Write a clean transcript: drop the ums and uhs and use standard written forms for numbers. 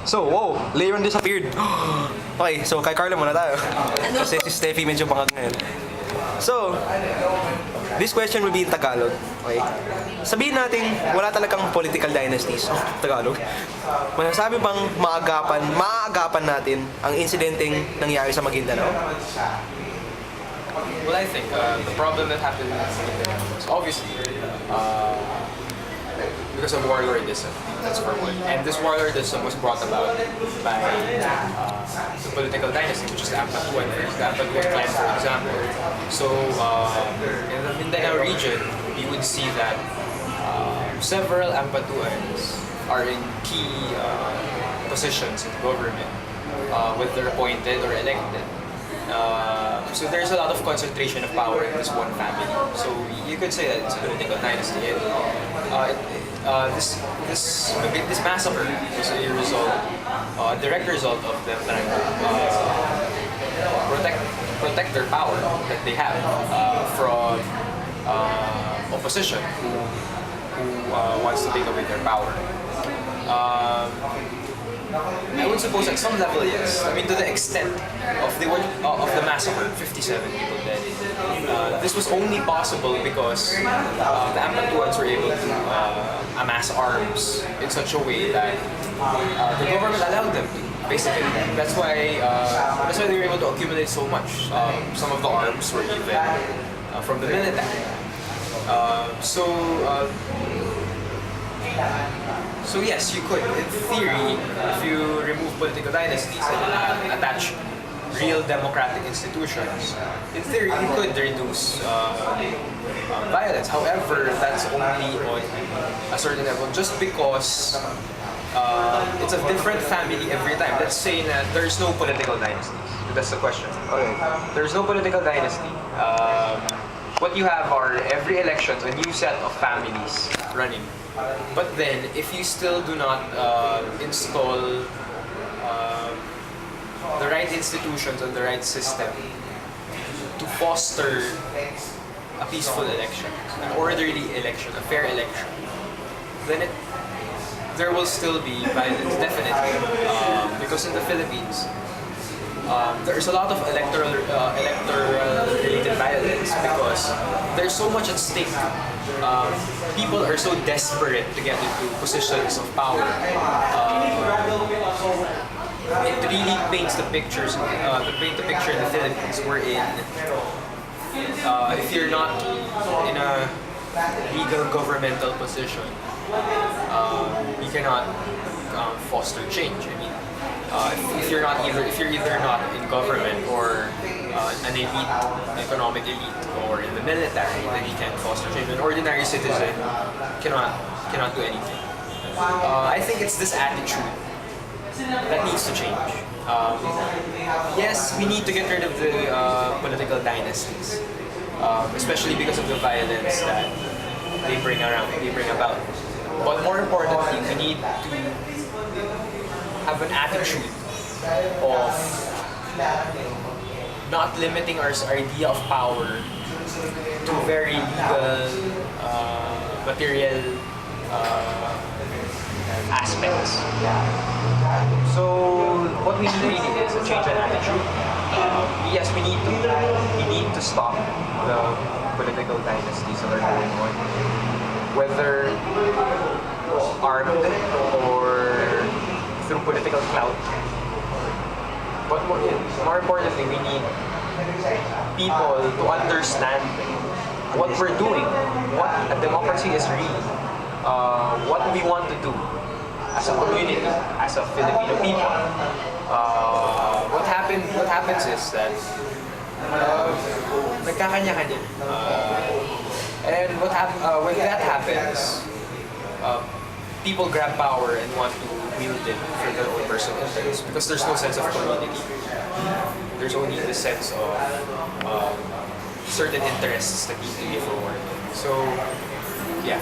So, whoa, Leon disappeared. Okay, so kay Carlo muna tayo. Kasi si Steffi medyo bangag ngayon. So, this question will be in Tagalog. Okay? Sabihin natin, wala talagang political dynasties. Oh, Tagalog. Masasabi bang maaagapan natin ang insidenteng nangyari sa Maguindanao? Well, I think the problem that happened was obviously because of warlordism. That's for one. And this warlordism was brought about by the political dynasty, which is the Ampatuan clan, for example. So in the Mindanao region, you would see that several Ampatuans are in key positions in government, whether appointed or elected. So there's a lot of concentration of power in this one family. So you could say that it's a political dynasty. This massacre was a direct result of them trying to protect their power that they have from opposition who wants to take away their power. I would suppose at some level, yes. I mean, to the extent of the massacre, 57 people dead. This was only possible because the Ampatuans were able to amass arms in such a way that the government allowed them to. Basically, that's why they were able to accumulate so much. Some of the arms were even from the military. So yes, you could, in theory, if you remove political dynasties and attach real democratic institutions, in theory you could reduce violence. However, that's only on a certain level, just because it's a different family every time. Let's say that there's no political dynasties. That's the question. Okay. There's no political dynasty. What you have are every election a new set of families running. But then, if you still do not install the right institutions and the right system to foster a peaceful election, an orderly election, a fair election, then there will still be violence, definitely. Because in the Philippines, there's a lot of electoral-related violence because there's so much at stake. People are so desperate to get into positions of power. It really paints the picture. In the Philippines, wherein if you're not in a legal governmental position, you cannot foster change. I mean, if you're either not in government or an elite, economic elite, or in the military, then you can't foster change. An ordinary citizen cannot do anything. I think it's this attitude that needs to change. Yes, we need to get rid of the political dynasties, especially because of the violence that they bring about. But more importantly, we need to have an attitude of not limiting our idea of power to very legal, material aspects. So what we need really is a change in attitude. Yes, we need to stop the political dynasties that are going on, whether armed or through political clout. But more importantly, we need people to understand what we're doing, what a democracy is really, what we want to do as a community, as a Filipino people. What happens is that nagkakanya-kanya. And when that happens, people grab power and want to wield it for their own personal interests because there's no sense of community. There's only the sense of certain interests that need to be forwarded. So, yeah.